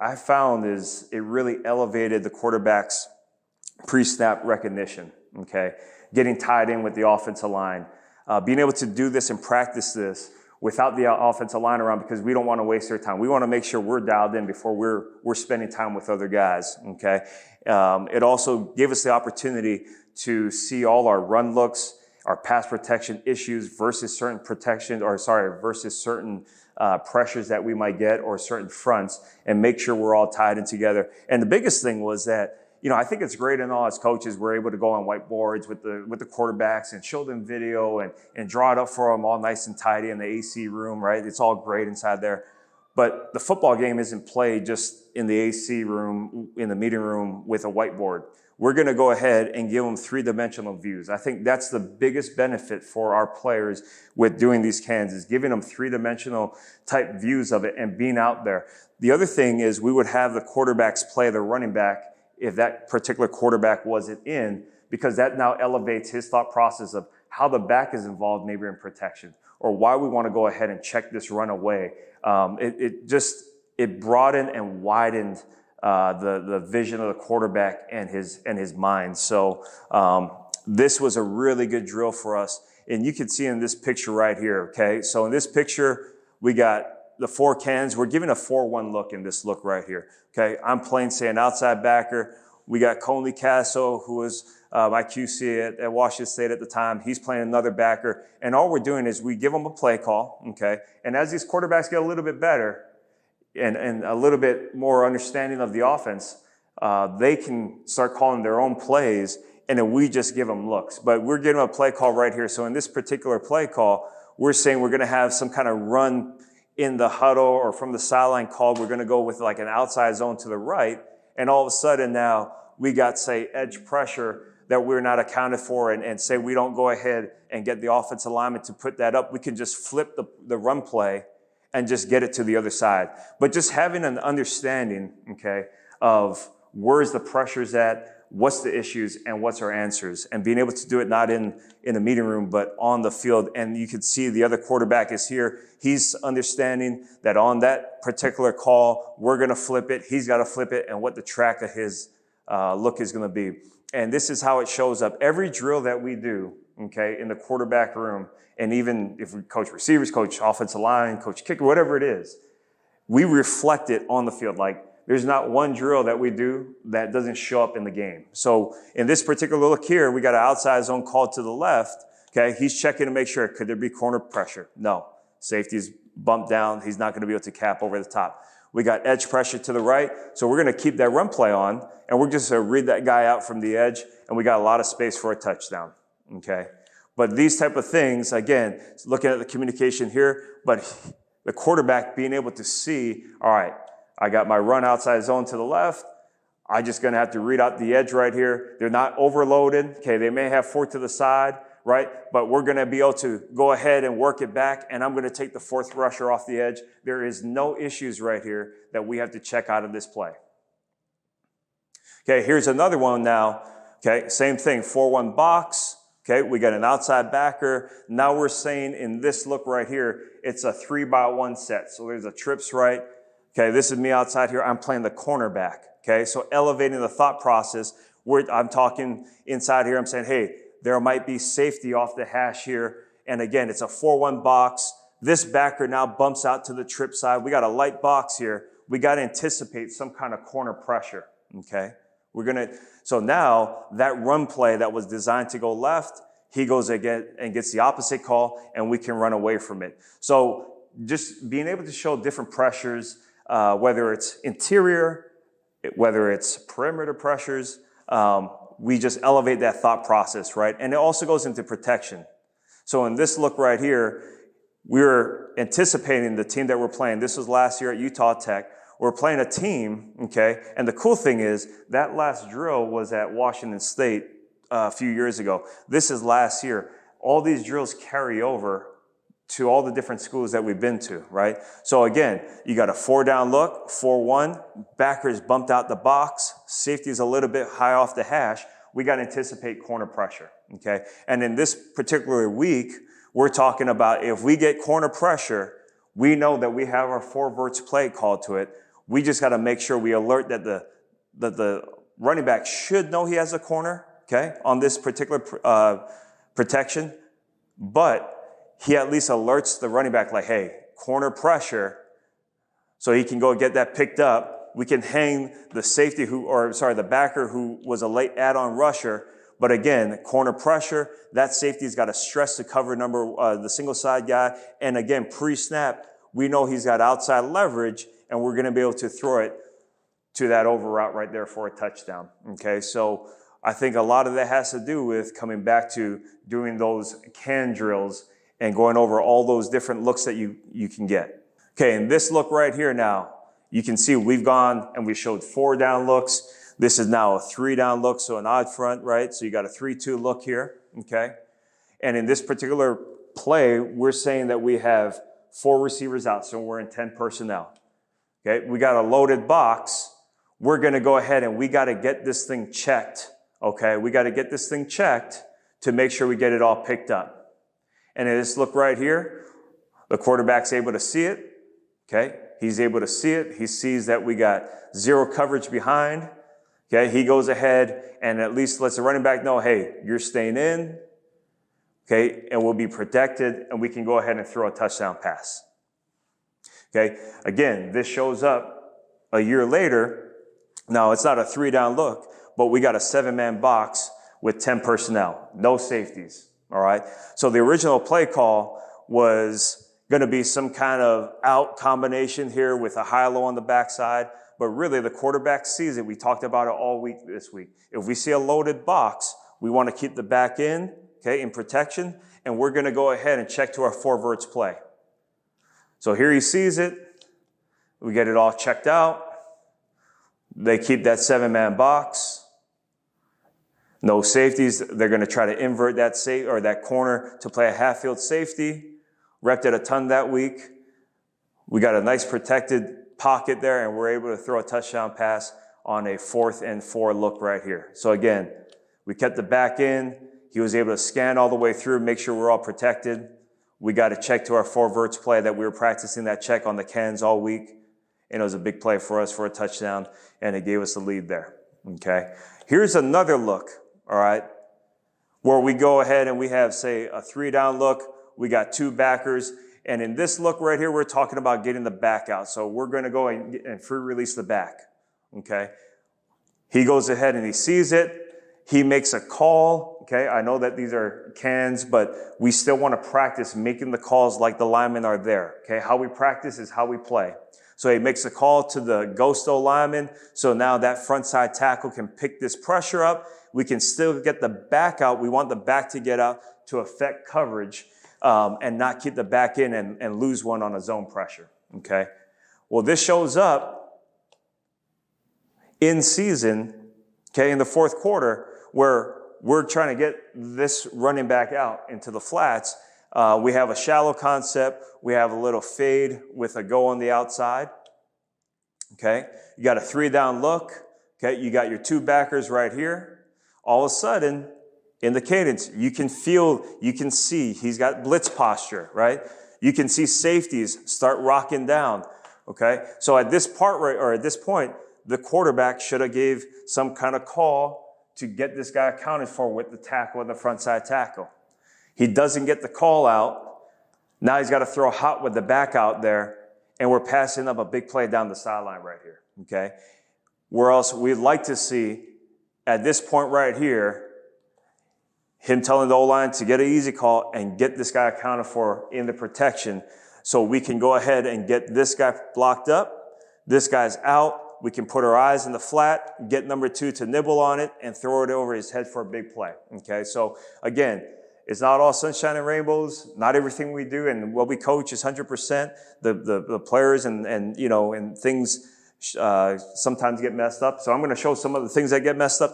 I found is it really elevated the quarterback's pre-snap recognition, okay? Getting tied in with the offensive line. Being able to do this and practice this without the offensive line around, because we don't want to waste their time. We want to make sure we're dialed in before we're spending time with other guys, okay? It also gave us the opportunity to see all our run looks, our pass protection issues versus certain versus certain pressures that we might get or certain fronts, and make sure we're all tied in together. And the biggest thing was that, I think it's great and all as coaches, we're able to go on whiteboards with the quarterbacks and show them video and draw it up for them all nice and tidy in the AC room, right? It's all great inside there. But the football game isn't played just in the AC room, in the meeting room with a whiteboard. We're going to go ahead and give them three-dimensional views. I think that's the biggest benefit for our players with doing these cans, is giving them three-dimensional type views of it and being out there. The other thing is we would have the quarterbacks play the running back if that particular quarterback wasn't in, because that now elevates his thought process of how the back is involved maybe in protection, or why we want to go ahead and check this run away. It broadened and widened the vision of the quarterback and his mind. So this was a really good drill for us. And you can see in this picture right here, okay? So in this picture, we got the 4 cans. We're giving a 4-1 look in this look right here, okay? I'm playing, say, an outside backer. We got Conley Casso, who was my QC at Washington State at the time. He's playing another backer. And all we're doing is we give them a play call, okay? And as these quarterbacks get a little bit better and a little bit more understanding of the offense, they can start calling their own plays, and then we just give them looks. But we're giving them a play call right here. So in this particular play call, we're saying we're going to have some kind of run in the huddle or from the sideline called. We're going to go with like an outside zone to the right. And all of a sudden now we got, say, edge pressure that we're not accounted for, and say we don't go ahead and get the offensive lineman to put that up. We can just flip the run play and just get it to the other side. But just having an understanding, okay, of where's the pressures at, what's the issues, and what's our answers, and being able to do it not in a meeting room, but on the field. And you can see the other quarterback is here. He's understanding that on that particular call, we're going to flip it. He's got to flip it, and what the track of his look is going to be. And this is how it shows up. Every drill that we do, okay, in the quarterback room, and even if we coach receivers, coach offensive line, coach kicker, whatever it is, we reflect it on the field. Like, there's not one drill that we do that doesn't show up in the game. So in this particular look here, we got an outside zone called to the left. Okay, he's checking to make sure, could there be corner pressure? No. Safety's bumped down. He's not going to be able to cap over the top. We got edge pressure to the right, so we're going to keep that run play on, and we're just going to read that guy out from the edge, and we got a lot of space for a touchdown. Okay, but these type of things, again, looking at the communication here, but the quarterback being able to see, all right, I got my run outside zone to the left. I'm just going to have to read out the edge right here. They're not overloaded. Okay, they may have 4 to the side, right? But we're going to be able to go ahead and work it back, and I'm going to take the 4th rusher off the edge. There is no issues right here that we have to check out of this play. Okay, here's another one now. Okay, same thing, 4-1 box. Okay, we got an outside backer. Now we're saying in this look right here, it's a 3-by-1 set. So there's a trips right. Okay, this is me outside here. I'm playing the cornerback. Okay, so elevating the thought process. I'm talking inside here. I'm saying, hey, there might be safety off the hash here. And again, it's a 4-1 box. This backer now bumps out to the trip side. We got a light box here. We got to anticipate some kind of corner pressure. Okay, so now that run play that was designed to go left, he goes again and gets the opposite call, and we can run away from it. So just being able to show different pressures, whether it's interior, whether it's perimeter pressures, we just elevate that thought process, right? And it also goes into protection. So in this look right here, we're anticipating the team that we're playing. This was last year at Utah Tech. We're playing a team, okay? And the cool thing is that last drill was at Washington State a few years ago. This is last year. All these drills carry over to all the different schools that we've been to, right? So again, you got a 4-down look, 4-1, backers bumped out the box, safety is a little bit high off the hash. We got to anticipate corner pressure, okay? And in this particular week, we're talking about if we get corner pressure, we know that we have our 4 verts play called to it. We just got to make sure we alert that the running back should know he has a corner, okay, on this particular protection, but he at least alerts the running back like, hey, corner pressure, so he can go get that picked up. We can hang the safety the backer who was a late add-on rusher. But again, corner pressure, that safety's got to stress the cover number, the single side guy. And again, pre-snap, we know he's got outside leverage, and we're going to be able to throw it to that over route right there for a touchdown. Okay, so I think a lot of that has to do with coming back to doing those can drills and going over all those different looks that you can get. Okay, and this look right here now, you can see we've gone and we showed 4 down looks. This is now a 3 down look, so an odd front, right? So you got a 3-2 look here, okay? And in this particular play, we're saying that we have 4 receivers out, so we're in 10 personnel. Okay, we got a loaded box. We're going to go ahead and we got to get this thing checked, okay? We got to get this thing checked to make sure we get it all picked up. And in this look right here, the quarterback's able to see it, okay? He's able to see it. He sees that we got 0 coverage behind, okay? He goes ahead and at least lets the running back know, hey, you're staying in, okay? And we'll be protected and we can go ahead and throw a touchdown pass. Okay, again, this shows up a year later. Now, it's not a 3 down look, but we got a 7-man box with 10 personnel, no safeties, all right? So the original play call was going to be some kind of out combination here with a high-low on the backside, but really the quarterback sees it. We talked about it all week this week. If we see a loaded box, we want to keep the back in, okay, in protection, and we're going to go ahead and check to our 4 verts play. So here he sees it. We get it all checked out. They keep that 7-man box. No safeties. They're going to try to invert that corner to play a half-field safety. Repped it a ton that week. We got a nice protected pocket there, and we're able to throw a touchdown pass on a 4th and 4 look right here. So again, we kept the back in. He was able to scan all the way through, make sure we're all protected. We got to check to our 4 verts play that we were practicing that check on the cans all week. And it was a big play for us for a touchdown, and it gave us the lead there. Okay. Here's another look, all right, where we go ahead and we have, say, a 3 down look. We got 2 backers. And in this look right here, we're talking about getting the back out. So we're going to go and free release the back. Okay. He goes ahead and he sees it. He makes a call. Okay, I know that these are cans, but we still want to practice making the calls like the linemen are there. Okay, how we practice is how we play. So he makes a call to the ghost lineman. So now that front side tackle can pick this pressure up. We can still get the back out. We want the back to get out to affect coverage and not keep the back in and lose one on a zone pressure. Okay, well, this shows up in season, okay, in the 4th quarter where we're trying to get this running back out into the flats. We have a shallow concept. We have a little fade with a go on the outside. Okay. You got a 3 down look. Okay. You got your 2 backers right here. All of a sudden, in the cadence, you can see he's got blitz posture, right? You can see safeties start rocking down. Okay. So at this point, the quarterback should have gave some kind of call to get this guy accounted for with the tackle and the front side tackle. He doesn't get the call out. Now he's got to throw hot with the back out there, and we're passing up a big play down the sideline right here, okay? Where else we'd like to see, at this point right here, him telling the O-line to get an easy call and get this guy accounted for in the protection so we can go ahead and get this guy blocked up. This guy's out. We can put our eyes in the flat, get number 2 to nibble on it, and throw it over his head for a big play. Okay, so again, it's not all sunshine and rainbows. Not everything we do and what we coach is 100%. The players and things sometimes get messed up. So I'm going to show some of the things that get messed up too.